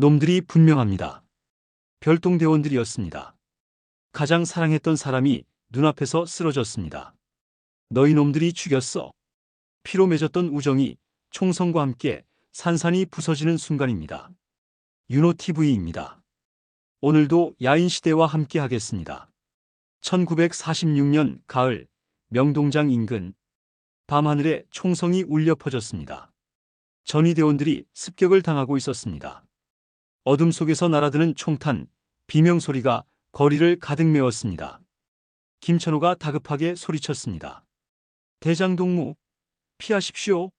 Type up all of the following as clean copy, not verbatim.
놈들이 분명합니다. 별동대원들이었습니다. 가장 사랑했던 사람이 눈앞에서 쓰러졌습니다. 너희 놈들이 죽였어. 피로 맺었던 우정이 총성과 함께 산산이 부서지는 순간입니다. 윤호TV입니다. 오늘도 야인시대와 함께 하겠습니다. 1946년 가을 명동장 인근 밤하늘에 총성이 울려 퍼졌습니다. 전위대원들이 습격을 당하고 있었습니다. 어둠 속에서 날아드는 총탄, 비명소리가 거리를 가득 메웠습니다. 김천호가 다급하게 소리쳤습니다. 대장동무, 피하십시오.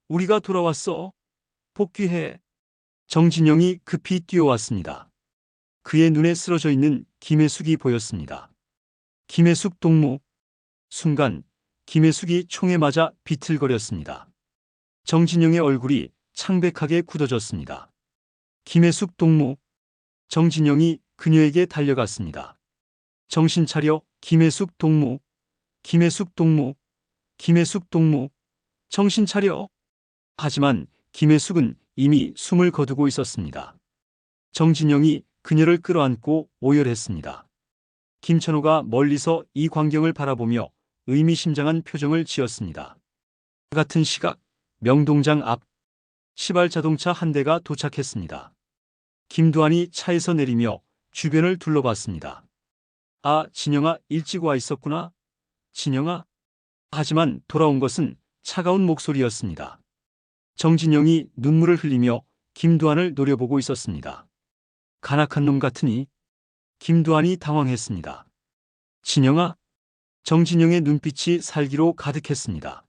우리가 돌아왔어. 복귀해. 정진영이 급히 뛰어왔습니다. 그의 눈에 쓰러져 있는 김혜숙이 보였습니다. 김혜숙 동무. 순간 김혜숙이 총에 맞아 비틀거렸습니다. 정진영의 얼굴이 창백하게 굳어졌습니다. 김혜숙 동무. 정진영이 그녀에게 달려갔습니다. 정신 차려, 김혜숙 동무. 김혜숙 동무. 김혜숙 동무. 정신 차려. 하지만 김혜숙은 이미 숨을 거두고 있었습니다. 정진영이 그녀를 끌어안고 오열했습니다. 김천호가 멀리서 이 광경을 바라보며 의미심장한 표정을 지었습니다. 같은 시각 명동장 앞 시발자동차 한 대가 도착했습니다. 김두한이 차에서 내리며 주변을 둘러봤습니다. 아, 진영아, 일찍 와 있었구나. 진영아. 하지만 돌아온 것은 차가운 목소리였습니다. 정진영이 눈물을 흘리며 김두한을 노려보고 있었습니다. 간악한 놈 같으니. 김두한이 당황했습니다. 진영아. 정진영의 눈빛이 살기로 가득했습니다.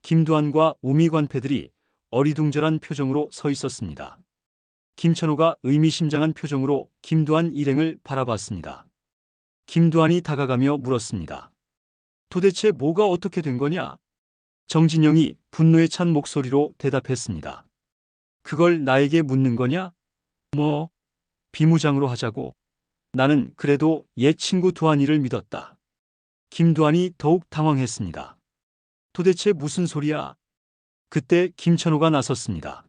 김두한과 우미관패들이 어리둥절한 표정으로 서 있었습니다. 김천호가 의미심장한 표정으로 김두한 일행을 바라봤습니다. 김두한이 다가가며 물었습니다. 도대체 뭐가 어떻게 된 거냐? 정진영이 분노에 찬 목소리로 대답했습니다. 그걸 나에게 묻는 거냐? 뭐, 비무장으로 하자고. 나는 그래도 옛 친구 두한이를 믿었다. 김두한이 더욱 당황했습니다. 도대체 무슨 소리야? 그때 김천호가 나섰습니다.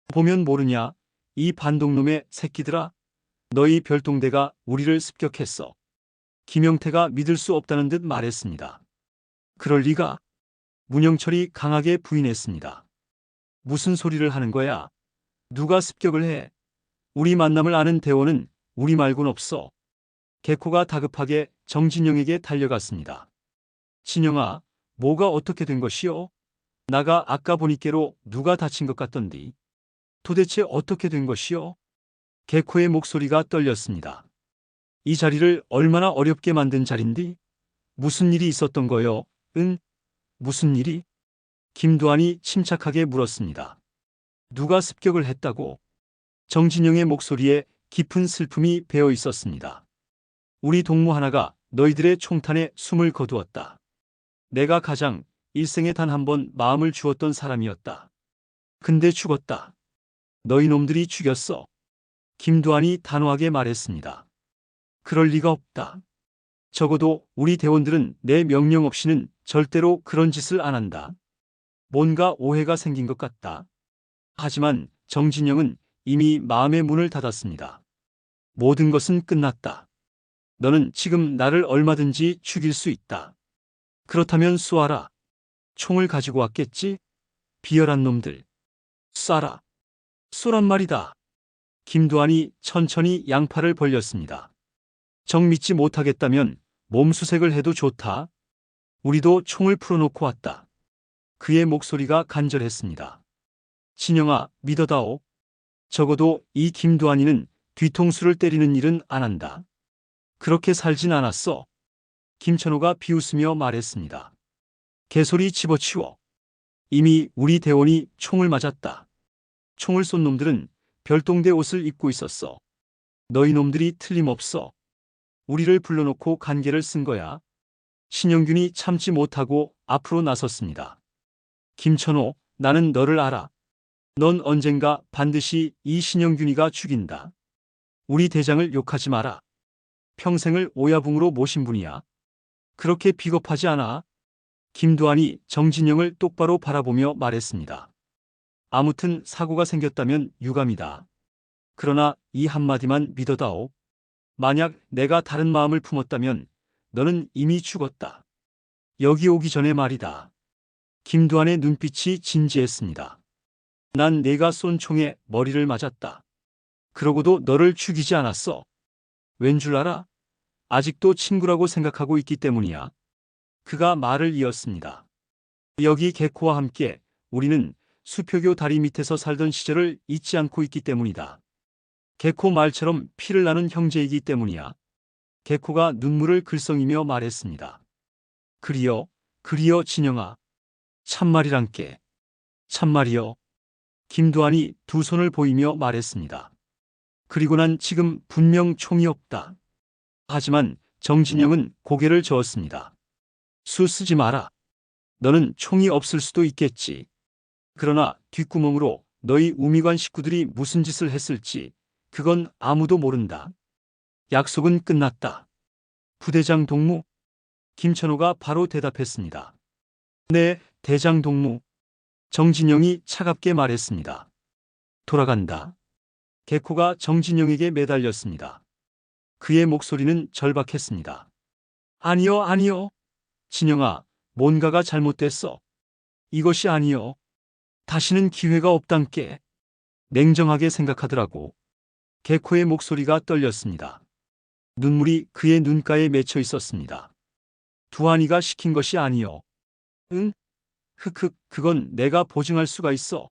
보면 모르냐? 이 반동놈의 새끼들아. 너희 별동대가 우리를 습격했어. 김영태가 믿을 수 없다는 듯 말했습니다. 그럴 리가. 문영철이 강하게 부인했습니다. 무슨 소리를 하는 거야? 누가 습격을 해? 우리 만남을 아는 대원은 우리 말곤 없어. 개코가 다급하게 정진영에게 달려갔습니다. 진영아, 뭐가 어떻게 된 것이오? 나가 아까 보니께로 누가 다친 것 같던디. 도대체 어떻게 된 것이오? 개코의 목소리가 떨렸습니다. 이 자리를 얼마나 어렵게 만든 자린디? 무슨 일이 있었던 거요? 응? 무슨 일이? 김두한이 침착하게 물었습니다. 누가 습격을 했다고? 정진영의 목소리에 깊은 슬픔이 배어 있었습니다. 우리 동무 하나가 너희들의 총탄에 숨을 거두었다. 내가 가장 일생에 단 한 번 마음을 주었던 사람이었다. 근데 죽었다. 너희 놈들이 죽였어. 김두한이 단호하게 말했습니다. 그럴 리가 없다. 적어도 우리 대원들은 내 명령 없이는 절대로 그런 짓을 안 한다. 뭔가 오해가 생긴 것 같다. 하지만 정진영은 이미 마음의 문을 닫았습니다. 모든 것은 끝났다. 너는 지금 나를 얼마든지 죽일 수 있다. 그렇다면 쏘아라. 총을 가지고 왔겠지? 비열한 놈들. 쏴라. 쏘란 말이다. 김두한이 천천히 양팔을 벌렸습니다. 정 믿지 못하겠다면 몸수색을 해도 좋다. 우리도 총을 풀어놓고 왔다. 그의 목소리가 간절했습니다. 진영아, 믿어다오. 적어도 이 김두한이는 뒤통수를 때리는 일은 안 한다. 그렇게 살진 않았어. 김천호가 비웃으며 말했습니다. 개소리 집어치워. 이미 우리 대원이 총을 맞았다. 총을 쏜 놈들은 별동대 옷을 입고 있었어. 너희 놈들이 틀림없어. 우리를 불러놓고 간계를 쓴 거야. 신영균이 참지 못하고 앞으로 나섰습니다. 김천호, 나는 너를 알아. 넌 언젠가 반드시 이 신영균이가 죽인다. 우리 대장을 욕하지 마라. 평생을 오야붕으로 모신 분이야. 그렇게 비겁하지 않아? 김두한이 정진영을 똑바로 바라보며 말했습니다. 아무튼 사고가 생겼다면 유감이다. 그러나 이 한마디만 믿어다오. 만약 내가 다른 마음을 품었다면 너는 이미 죽었다. 여기 오기 전에 말이다. 김두한의 눈빛이 진지했습니다. 난 내가 쏜 총에 머리를 맞았다. 그러고도 너를 죽이지 않았어. 왠 줄 알아? 아직도 친구라고 생각하고 있기 때문이야. 그가 말을 이었습니다. 여기 개코와 함께 우리는 수표교 다리 밑에서 살던 시절을 잊지 않고 있기 때문이다. 개코 말처럼 피를 나눈 형제이기 때문이야. 개코가 눈물을 글썽이며 말했습니다. 그리여, 그리여 진영아. 참말이란께. 참말이여. 김두한이 두 손을 보이며 말했습니다. 그리고 난 지금 분명 총이 없다. 하지만 정진영은 고개를 저었습니다. 수 쓰지 마라. 너는 총이 없을 수도 있겠지. 그러나 뒷구멍으로 너희 우미관 식구들이 무슨 짓을 했을지 그건 아무도 모른다. 약속은 끝났다. 부대장 동무? 김천호가 바로 대답했습니다. 네, 대장 동무. 정진영이 차갑게 말했습니다. 돌아간다. 개코가 정진영에게 매달렸습니다. 그의 목소리는 절박했습니다. 아니요, 아니요. 진영아, 뭔가가 잘못됐어. 이것이 아니요. 다시는 기회가 없단께. 냉정하게 생각하더라고. 개코의 목소리가 떨렸습니다. 눈물이 그의 눈가에 맺혀 있었습니다. 두한이가 시킨 것이 아니요. 응? 흑흑, 그건 내가 보증할 수가 있어.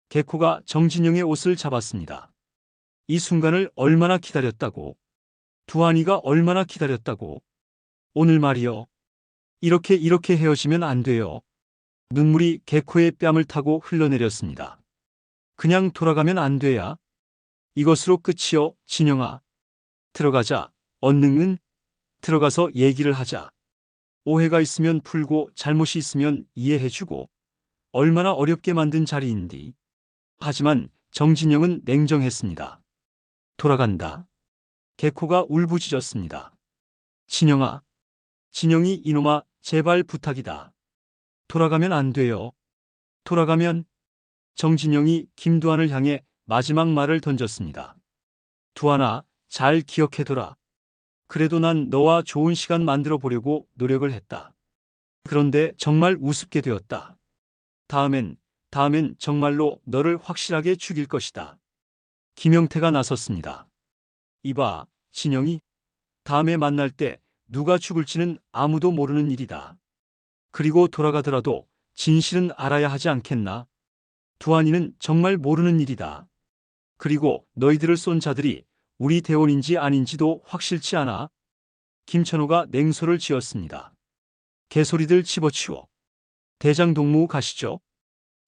개코가 정진영의 옷을 잡았습니다. 이 순간을 얼마나 기다렸다고. 두한이가 얼마나 기다렸다고. 오늘 말이요. 이렇게 헤어지면 안 돼요. 눈물이 개코의 뺨을 타고 흘러내렸습니다. 그냥 돌아가면 안 돼야. 이것으로 끝이요, 진영아. 들어가자. 언능은 들어가서 얘기를 하자. 오해가 있으면 풀고 잘못이 있으면 이해해주고. 얼마나 어렵게 만든 자리인디. 하지만 정진영은 냉정했습니다. 돌아간다. 개코가 울부짖었습니다. 진영아. 진영이 이놈아, 제발 부탁이다. 돌아가면 안 돼요. 돌아가면. 정진영이 김두한을 향해 마지막 말을 던졌습니다. 두한아, 잘 기억해둬라. 그래도 난 너와 좋은 시간 만들어 보려고 노력을 했다. 그런데 정말 우습게 되었다. 다음엔 정말로 너를 확실하게 죽일 것이다. 김영태가 나섰습니다. 이봐, 진영이. 다음에 만날 때 누가 죽을지는 아무도 모르는 일이다. 그리고 돌아가더라도 진실은 알아야 하지 않겠나? 두한이는 정말 모르는 일이다. 그리고 너희들을 쏜 자들이 우리 대원인지 아닌지도 확실치 않아. 김천호가 냉소를 지었습니다. 개소리들 집어치워. 대장 동무 가시죠.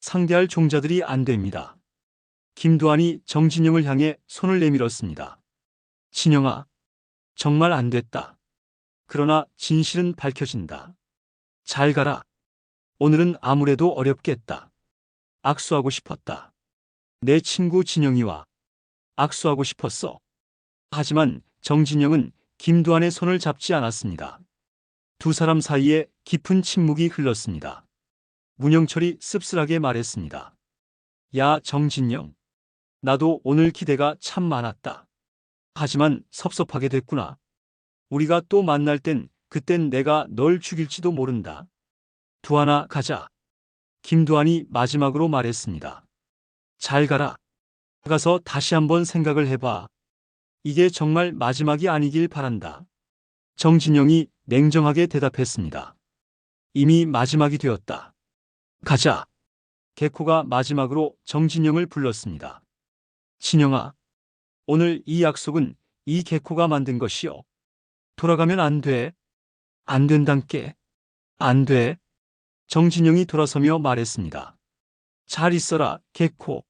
상대할 종자들이 안 됩니다. 김두한이 정진영을 향해 손을 내밀었습니다. 진영아, 정말 안 됐다. 그러나 진실은 밝혀진다. 잘 가라. 오늘은 아무래도 어렵겠다. 악수하고 싶었다. 내 친구 진영이와 악수하고 싶었어. 하지만 정진영은 김두한의 손을 잡지 않았습니다. 두 사람 사이에 깊은 침묵이 흘렀습니다. 문영철이 씁쓸하게 말했습니다. 야, 정진영. 나도 오늘 기대가 참 많았다. 하지만 섭섭하게 됐구나. 우리가 또 만날 그땐 내가 널 죽일지도 모른다. 두한아, 가자. 김두한이 마지막으로 말했습니다. 잘 가라. 가서 다시 한번 생각을 해봐. 이게 정말 마지막이 아니길 바란다. 정진영이 냉정하게 대답했습니다. 이미 마지막이 되었다. 가자. 개코가 마지막으로 정진영을 불렀습니다. 진영아, 오늘 이 약속은 이 개코가 만든 것이요. 돌아가면 안 돼. 안 된단께. 안 돼. 정진영이 돌아서며 말했습니다. 잘 있어라, 개코.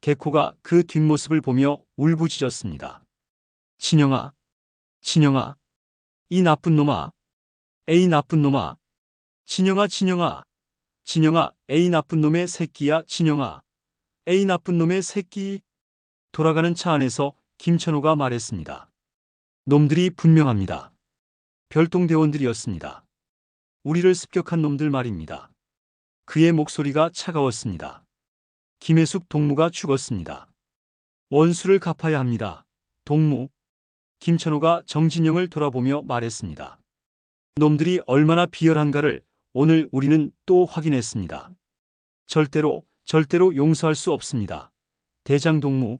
개코가 그 뒷모습을 보며 울부짖었습니다. 진영아, 진영아, 이 나쁜 놈아. 에이 나쁜 놈아. 진영아, 진영아. 진영아, 에이 나쁜 놈의 새끼야, 진영아. 에이 나쁜 놈의 새끼. 돌아가는 차 안에서 김천호가 말했습니다. 놈들이 분명합니다. 별동대원들이었습니다. 우리를 습격한 놈들 말입니다. 그의 목소리가 차가웠습니다. 김혜숙 동무가 죽었습니다. 원수를 갚아야 합니다. 동무. 김천호가 정진영을 돌아보며 말했습니다. 놈들이 얼마나 비열한가를 오늘 우리는 또 확인했습니다. 절대로 용서할 수 없습니다. 대장 동무.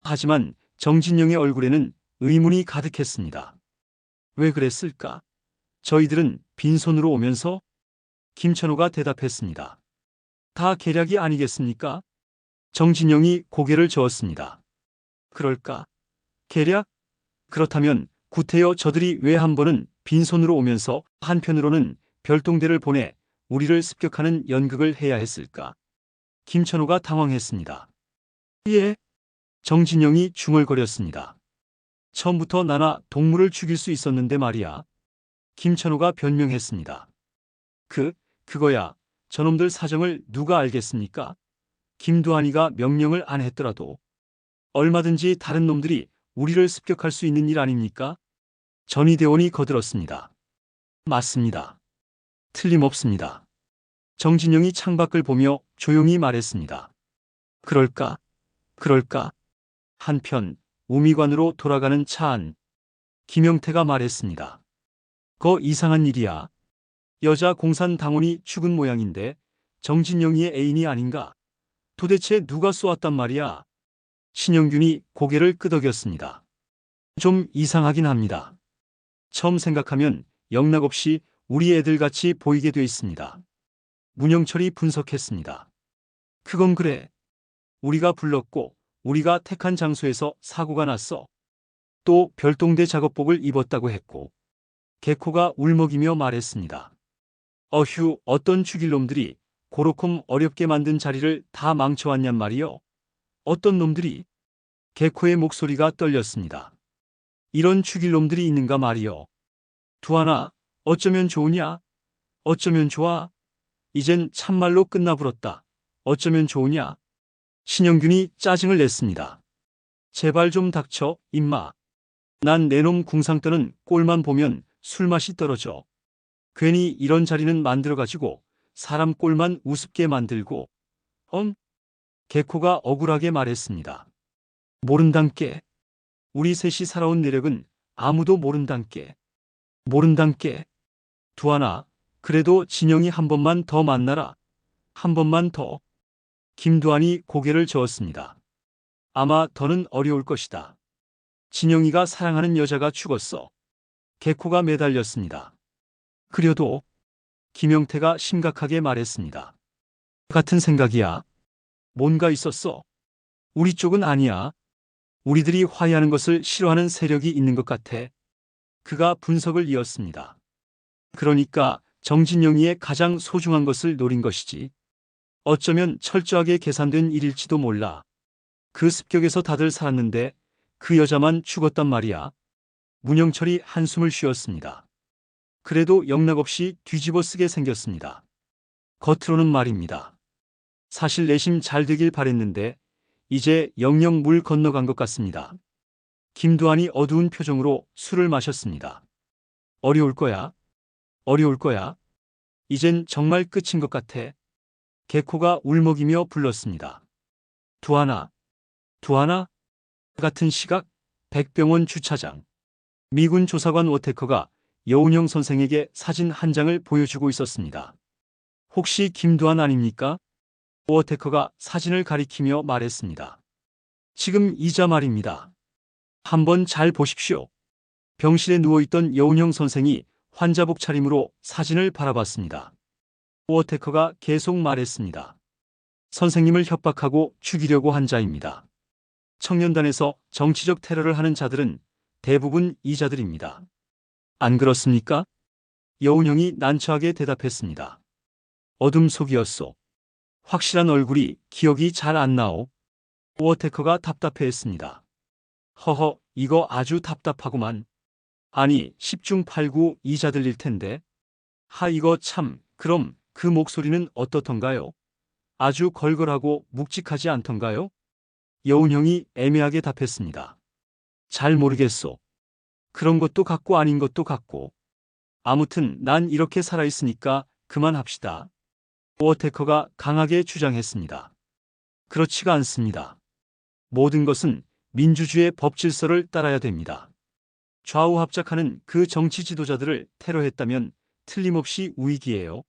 하지만 정진영의 얼굴에는 의문이 가득했습니다. 왜 그랬을까? 저희들은 빈손으로 오면서? 김천호가 대답했습니다. 다 계략이 아니겠습니까? 정진영이 고개를 저었습니다. 그럴까? 계략? 그렇다면 구태여 저들이 왜 한 번은 빈손으로 오면서 한편으로는 별동대를 보내 우리를 습격하는 연극을 해야 했을까? 김천호가 당황했습니다. 예? 정진영이 중얼거렸습니다. 처음부터 나나 동무를 죽일 수 있었는데 말이야. 김천호가 변명했습니다. 그거야. 저놈들 사정을 누가 알겠습니까? 김두한이가 명령을 안 했더라도 얼마든지 다른 놈들이 우리를 습격할 수 있는 일 아닙니까? 전희대원이 거들었습니다. 맞습니다. 틀림없습니다. 정진영이 창밖을 보며 조용히 말했습니다. 그럴까? 한편 우미관으로 돌아가는 차 안. 김영태가 말했습니다. 거 이상한 일이야. 여자 공산당원이 죽은 모양인데 정진영이의 애인이 아닌가? 도대체 누가 쏘았단 말이야? 신영균이 고개를 끄덕였습니다. 좀 이상하긴 합니다. 처음 생각하면 영락없이 우리 애들같이 보이게 돼 있습니다. 문영철이 분석했습니다. 그건 그래. 우리가 불렀고 우리가 택한 장소에서 사고가 났어. 또 별동대 작업복을 입었다고 했고. 개코가 울먹이며 말했습니다. 어휴, 어떤 죽일 놈들이 고로콤 어렵게 만든 자리를 다 망쳐왔냔 말이요. 어떤 놈들이? 개코의 목소리가 떨렸습니다. 이런 죽일 놈들이 있는가 말이요. 두하나, 어쩌면 좋으냐? 어쩌면 좋아? 이젠 참말로 끝나버렸다. 어쩌면 좋으냐? 신영균이 짜증을 냈습니다. 제발 좀 닥쳐, 임마. 난 내놈 궁상 떠는 꼴만 보면 술맛이 떨어져. 괜히 이런 자리는 만들어가지고 사람 꼴만 우습게 만들고. 개코가 억울하게 말했습니다. 모른단께. 우리 셋이 살아온 내력은 아무도 모른단께. 두하나, 그래도 진영이 한 번만 더 만나라. 한 번만 더. 김두한이 고개를 저었습니다. 아마 더는 어려울 것이다. 진영이가 사랑하는 여자가 죽었어. 개코가 매달렸습니다. 그려도. 김영태가 심각하게 말했습니다. 같은 생각이야. 뭔가 있었어. 우리 쪽은 아니야. 우리들이 화해하는 것을 싫어하는 세력이 있는 것 같아. 그가 분석을 이었습니다. 그러니까 정진영이의 가장 소중한 것을 노린 것이지. 어쩌면 철저하게 계산된 일일지도 몰라. 그 습격에서 다들 살았는데 그 여자만 죽었단 말이야. 문영철이 한숨을 쉬었습니다. 그래도 영락없이 뒤집어 쓰게 생겼습니다. 겉으로는 말입니다. 사실 내심 잘 되길 바랬는데 이제 영영 물 건너간 것 같습니다. 김두한이 어두운 표정으로 술을 마셨습니다. 어려울 거야. 이젠 정말 끝인 것 같아. 개코가 울먹이며 불렀습니다. 두하나. 같은 시각 백병원 주차장. 미군 조사관 워테커가 여운형 선생에게 사진 한 장을 보여주고 있었습니다. 혹시 김두한 아닙니까? 워테커가 사진을 가리키며 말했습니다. 지금 이자 말입니다. 한번 잘 보십시오. 병실에 누워있던 여운형 선생이 환자복 차림으로 사진을 바라봤습니다. 워테커가 계속 말했습니다. 선생님을 협박하고 죽이려고 한 자입니다. 청년단에서 정치적 테러를 하는 자들은 대부분 이 자들입니다. 안 그렇습니까? 여운형이 난처하게 대답했습니다. 어둠 속이었소. 확실한 얼굴이 기억이 잘 안 나오. 워테커가 답답해했습니다. 허허, 이거 아주 답답하구만. 아니, 10중 8구 이 자들일 텐데. 이거 참, 그럼 그 목소리는 어떻던가요? 아주 걸걸하고 묵직하지 않던가요? 여운형이 애매하게 답했습니다. 잘 모르겠소. 그런 것도 같고 아닌 것도 같고. 아무튼 난 이렇게 살아있으니까 그만합시다. 워테커가 강하게 주장했습니다. 그렇지가 않습니다. 모든 것은 민주주의의 법 질서를 따라야 됩니다. 좌우 합작하는 그 정치 지도자들을 테러했다면 틀림없이 우익이에요.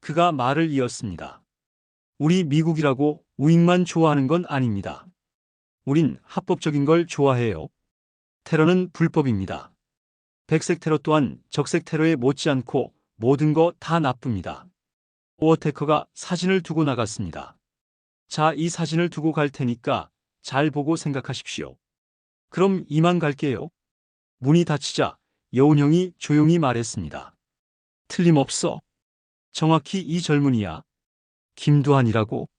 그가 말을 이었습니다. 우리 미국이라고 우익만 좋아하는 건 아닙니다. 우린 합법적인 걸 좋아해요. 테러는 불법입니다. 백색 테러 또한 적색 테러에 못지않고 모든 거 다 나쁩니다. 오어테커가 사진을 두고 나갔습니다. 자, 이 사진을 두고 갈 테니까 잘 보고 생각하십시오. 그럼 이만 갈게요. 문이 닫히자 여운형이 조용히 말했습니다. 틀림없어. 정확히 이 젊은이야. 김두한이라고?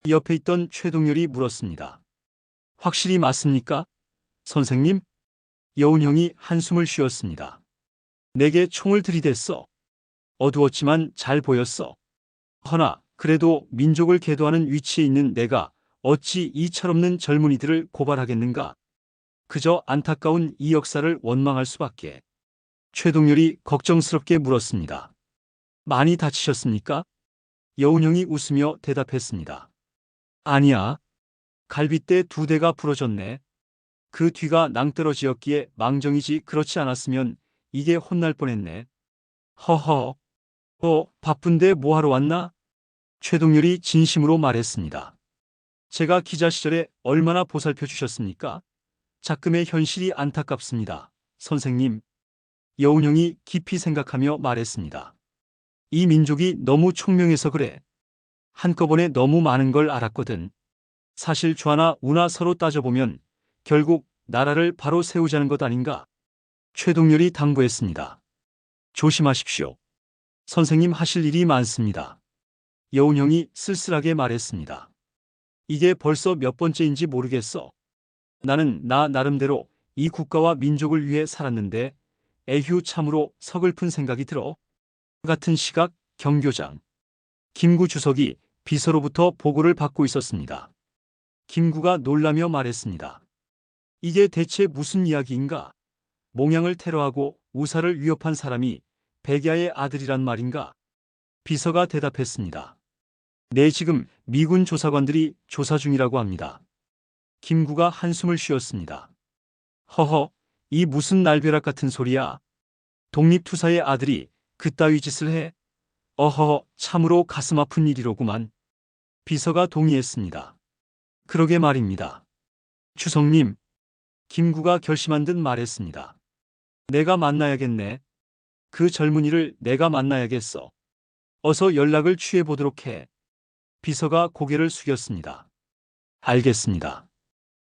옆에 있던 최동열이 물었습니다. 확실히 맞습니까? 선생님? 여운형이 한숨을 쉬었습니다. 내게 총을 들이댔어. 어두웠지만 잘 보였어. 허나 그래도 민족을 계도하는 위치에 있는 내가 어찌 이 철없는 젊은이들을 고발하겠는가? 그저 안타까운 이 역사를 원망할 수밖에. 최동열이 걱정스럽게 물었습니다. 많이 다치셨습니까? 여운형이 웃으며 대답했습니다. 아니야. 갈빗대 2대가 부러졌네. 그 뒤가 낭떠러지였기에 망정이지 그렇지 않았으면 이게 혼날 뻔했네. 허허. 바쁜데 뭐하러 왔나? 최동열이 진심으로 말했습니다. 제가 기자 시절에 얼마나 보살펴 주셨습니까? 작금의 현실이 안타깝습니다. 선생님. 여운형이 깊이 생각하며 말했습니다. 이 민족이 너무 총명해서 그래. 한꺼번에 너무 많은 걸 알았거든. 사실 좌나 우나 서로 따져보면 결국 나라를 바로 세우자는 것 아닌가? 최동열이 당부했습니다. 조심하십시오. 선생님 하실 일이 많습니다. 여운형이 쓸쓸하게 말했습니다. 이게 벌써 몇 번째인지 모르겠어. 나는 나 나름대로 이 국가와 민족을 위해 살았는데 에휴 참으로 서글픈 생각이 들어. 같은 시각 경교장. 김구 주석이 비서로부터 보고를 받고 있었습니다. 김구가 놀라며 말했습니다. 이게 대체 무슨 이야기인가? 몽양을 테러하고 우사를 위협한 사람이 백야의 아들이란 말인가? 비서가 대답했습니다. 네, 지금 미군 조사관들이 조사 중이라고 합니다. 김구가 한숨을 쉬었습니다. 허허, 이 무슨 날벼락 같은 소리야? 독립투사의 아들이 그따위 짓을 해? 어허, 참으로 가슴 아픈 일이로구만. 비서가 동의했습니다. 그러게 말입니다. 주석님, 김구가 결심한 듯 말했습니다. 내가 만나야겠네. 그 젊은이를 내가 만나야겠어. 어서 연락을 취해보도록 해. 비서가 고개를 숙였습니다. 알겠습니다.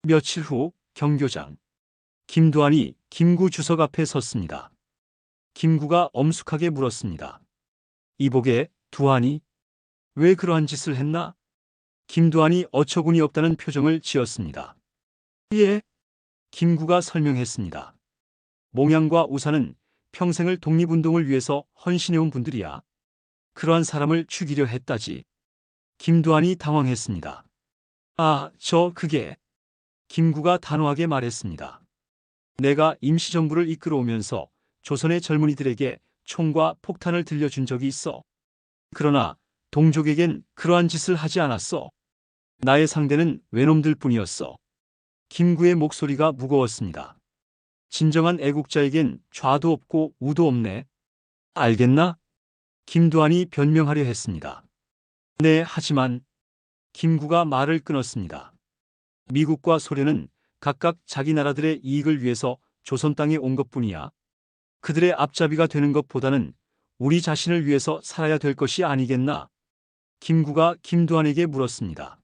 며칠 후 경교장. 김두한이 김구 주석 앞에 섰습니다. 김구가 엄숙하게 물었습니다. 이보게, 두한이? 왜 그러한 짓을 했나? 김두한이 어처구니 없다는 표정을 지었습니다. 예. 김구가 설명했습니다. 몽양과 우사는 평생을 독립운동을 위해서 헌신해온 분들이야. 그러한 사람을 죽이려 했다지. 김두한이 당황했습니다. 그게. 김구가 단호하게 말했습니다. 내가 임시정부를 이끌어오면서 조선의 젊은이들에게 총과 폭탄을 들려준 적이 있어. 그러나 동족에겐 그러한 짓을 하지 않았어. 나의 상대는 외놈들 뿐이었어. 김구의 목소리가 무거웠습니다. 진정한 애국자에겐 좌도 없고 우도 없네. 알겠나? 김두한이 변명하려 했습니다. 네, 하지만 김구가 말을 끊었습니다. 미국과 소련은 각각 자기 나라들의 이익을 위해서 조선 땅에 온 것뿐이야. 그들의 앞잡이가 되는 것보다는 우리 자신을 위해서 살아야 될 것이 아니겠나? 김구가 김두한에게 물었습니다.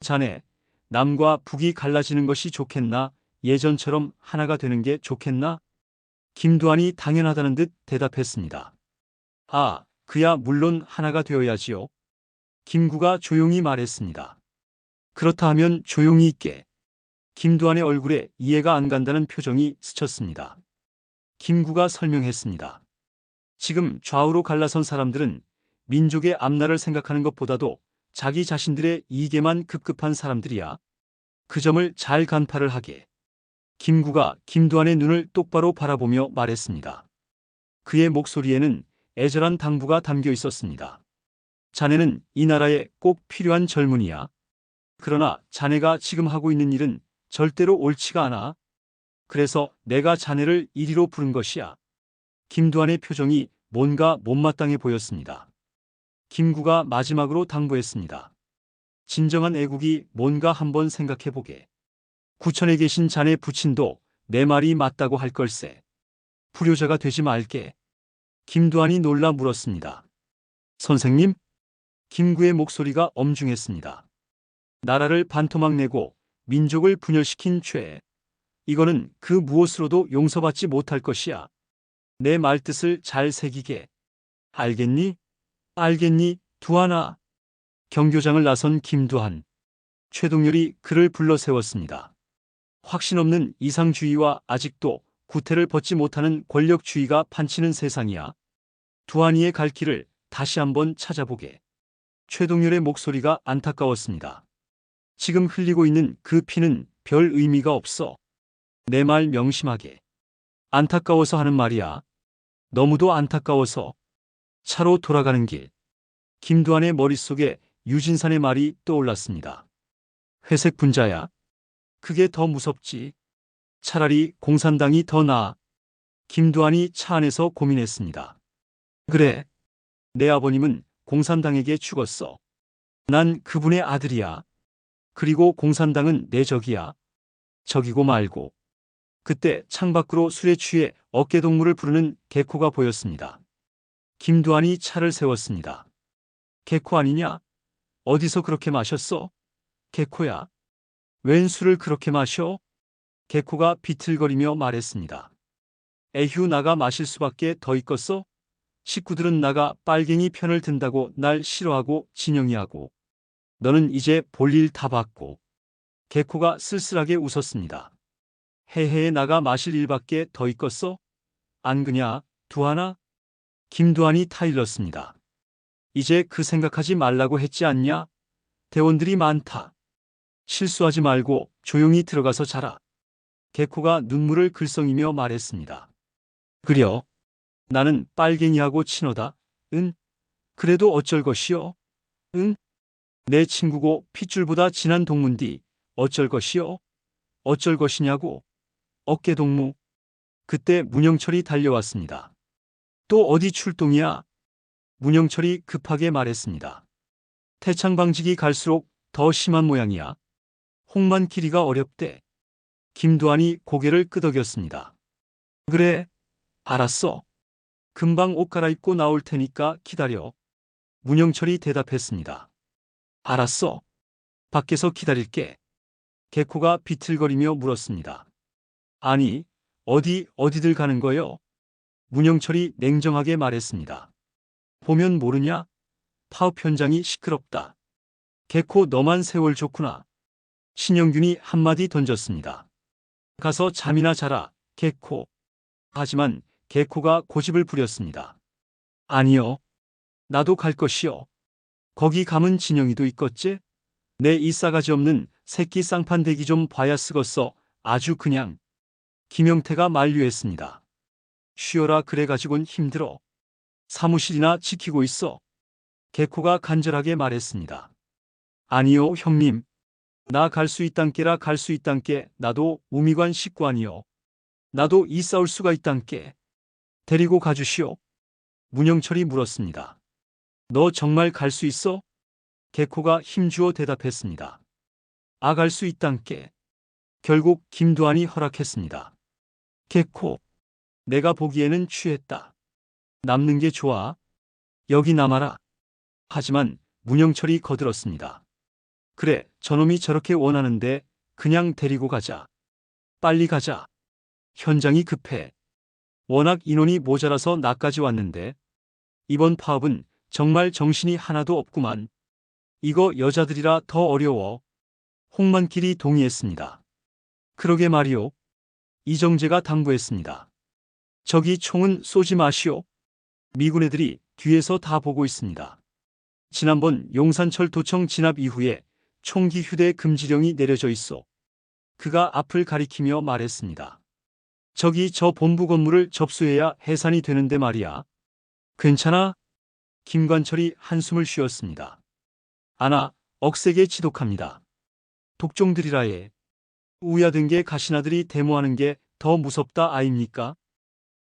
자네, 남과 북이 갈라지는 것이 좋겠나? 예전처럼 하나가 되는 게 좋겠나? 김두한이 당연하다는 듯 대답했습니다. 그야 물론 하나가 되어야지요. 김구가 조용히 말했습니다. 그렇다 하면 조용히 있게. 김두한의 얼굴에 이해가 안 간다는 표정이 스쳤습니다. 김구가 설명했습니다. 지금 좌우로 갈라선 사람들은 민족의 앞날을 생각하는 것보다도 자기 자신들의 이익에만 급급한 사람들이야. 그 점을 잘 간파를 하게. 김구가 김두한의 눈을 똑바로 바라보며 말했습니다. 그의 목소리에는 애절한 당부가 담겨 있었습니다. 자네는 이 나라에 꼭 필요한 젊은이야. 그러나 자네가 지금 하고 있는 일은 절대로 옳지가 않아. 그래서 내가 자네를 이리로 부른 것이야. 김두한의 표정이 뭔가 못마땅해 보였습니다. 김구가 마지막으로 당부했습니다. 진정한 애국이 뭔가 한번 생각해보게. 구천에 계신 자네 부친도 내 말이 맞다고 할 걸세. 불효자가 되지 말게. 김두한이 놀라 물었습니다. 선생님? 김구의 목소리가 엄중했습니다. 나라를 반토막 내고 민족을 분열시킨 죄. 이거는 그 무엇으로도 용서받지 못할 것이야. 내 말뜻을 잘 새기게. 알겠니? 알겠니, 두한아. 경교장을 나선 김두한. 최동열이 그를 불러 세웠습니다. 확신 없는 이상주의와 아직도 구태를 벗지 못하는 권력주의가 판치는 세상이야. 두한이의 갈 길을 다시 한번 찾아보게. 최동열의 목소리가 안타까웠습니다. 지금 흘리고 있는 그 피는 별 의미가 없어. 내 말 명심하게. 안타까워서 하는 말이야. 너무도 안타까워서. 차로 돌아가는 길. 김두한의 머릿속에 유진산의 말이 떠올랐습니다. 회색 분자야. 그게 더 무섭지. 차라리 공산당이 더 나아. 김두한이 차 안에서 고민했습니다. 그래. 내 아버님은 공산당에게 죽었어. 난 그분의 아들이야. 그리고 공산당은 내 적이야. 적이고 말고. 그때 창밖으로 술에 취해 어깨동무를 부르는 개코가 보였습니다. 김두한이 차를 세웠습니다. 개코 아니냐? 어디서 그렇게 마셨어? 개코야. 웬 술을 그렇게 마셔? 개코가 비틀거리며 말했습니다. 에휴, 나가 마실 수밖에 더 있겠어? 식구들은 나가 빨갱이 편을 든다고 날 싫어하고 진영이하고. 너는 이제 볼일 다 봤고. 개코가 쓸쓸하게 웃었습니다. 헤헤, 나가 마실 일밖에 더 있겠어? 안 그냐, 두한아? 김두한이 타일렀습니다. 이제 그 생각하지 말라고 했지 않냐? 대원들이 많다. 실수하지 말고 조용히 들어가서 자라. 개코가 눈물을 글썽이며 말했습니다. 그려. 나는 빨갱이하고 친하다. 응? 그래도 어쩔 것이요? 응? 내 친구고 핏줄보다 진한 동문디. 어쩔 것이요? 어쩔 것이냐고. 어깨동무. 그때 문영철이 달려왔습니다. 또 어디 출동이야? 문영철이 급하게 말했습니다. 태창방직이 갈수록 더 심한 모양이야. 홍만키리가 어렵대. 김두한이 고개를 끄덕였습니다. 그래, 알았어. 금방 옷 갈아입고 나올 테니까 기다려. 문영철이 대답했습니다. 알았어. 밖에서 기다릴게. 개코가 비틀거리며 물었습니다. 아니, 어디들 가는 거요? 문영철이 냉정하게 말했습니다. 보면 모르냐? 파업 현장이 시끄럽다. 개코 너만 세월 좋구나. 신영균이 한마디 던졌습니다. 가서 잠이나 자라, 개코. 하지만 개코가 고집을 부렸습니다. 아니요. 나도 갈 것이요. 거기 가면 진영이도 있겠지? 내 이 싸가지 없는 새끼 쌍판대기 좀 봐야 쓰겄어. 아주 그냥. 김영태가 만류했습니다. 쉬어라, 그래가지곤 힘들어. 사무실이나 지키고 있어. 개코가 간절하게 말했습니다. 아니요, 형님. 나 갈 수 있단께라, 갈 수 있단께. 나도 우미관 식구 아니요. 나도 이 싸울 수가 있단께. 데리고 가주시오. 문영철이 물었습니다. 너 정말 갈 수 있어? 개코가 힘주어 대답했습니다. 아, 갈 수 있단께. 결국 김두한이 허락했습니다. 개코, 내가 보기에는 취했다. 남는 게 좋아. 여기 남아라. 하지만 문영철이 거들었습니다. 그래, 저놈이 저렇게 원하는데 그냥 데리고 가자. 빨리 가자. 현장이 급해. 워낙 인원이 모자라서 나까지 왔는데 이번 파업은 정말 정신이 하나도 없구만. 이거 여자들이라 더 어려워. 홍만길이 동의했습니다. 그러게 말이오. 이정재가 당부했습니다. 저기 총은 쏘지 마시오. 미군 애들이 뒤에서 다 보고 있습니다. 지난번 용산철도청 진압 이후에 총기 휴대 금지령이 내려져 있어. 그가 앞을 가리키며 말했습니다. 저기 저 본부 건물을 접수해야 해산이 되는데 말이야. 괜찮아? 김관철이 한숨을 쉬었습니다. 아나, 억세게 지독합니다. 독종들이라 해. 우야된 게 가시나들이 데모하는 게 더 무섭다 아입니까?